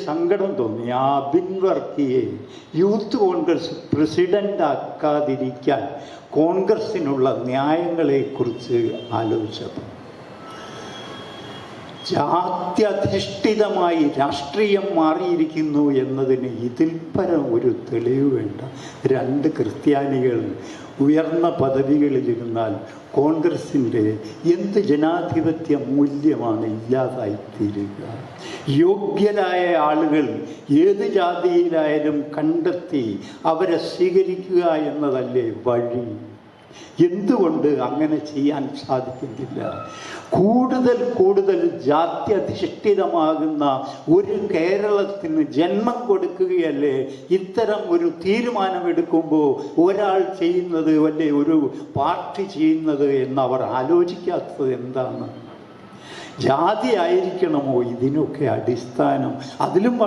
സങ്കടം തോന്നി ആ ബിൻ വർക്കിയെ യൂത്ത് കോൺഗ്രസ് പ്രസിഡൻ്റ് ആക്കാതിരിക്കാൻ കോൺഗ്രസ്സിനുള്ള ന്യായങ്ങളെക്കുറിച്ച് ആലോചിച്ചപ്പോൾ. ജാത്യധിഷ്ഠിതമായി രാഷ്ട്രീയം മാറിയിരിക്കുന്നു എന്നതിന് ഇതിൽ പരം ഒരു തെളിവ് വേണ്ട. 2 ക്രിസ്ത്യാനികൾ ഉയർന്ന പദവികളിലിരുന്നാൽ കോൺഗ്രസിൻ്റെ എന്ത് ജനാധിപത്യ മൂല്യമാണ് ഇല്ലാതായിത്തീരുക? യോഗ്യരായ ആളുകൾ ഏത് ജാതിയിലായാലും കണ്ടെത്തി അവരെ സ്വീകരിക്കുക എന്നതല്ലേ വഴി? എന്തുകൊണ്ട് അങ്ങനെ ചെയ്യാൻ സാധിക്കുന്നില്ല? കൂടുതൽ ജാത്യധിഷ്ഠിതമാകുന്ന ഒരു കേരളത്തിന് ജന്മം കൊടുക്കുകയല്ലേ ഇത്തരം ഒരു തീരുമാനമെടുക്കുമ്പോൾ ഒരാൾ ചെയ്യുന്നത് അല്ലേ ഒരു പാർട്ടി ചെയ്യുന്നത് എന്നവർ ആലോചിക്കാത്തത് എന്താണ്? ജാതി ആയിരിക്കണമോ ഇതിനൊക്കെ അടിസ്ഥാനം? അതിലും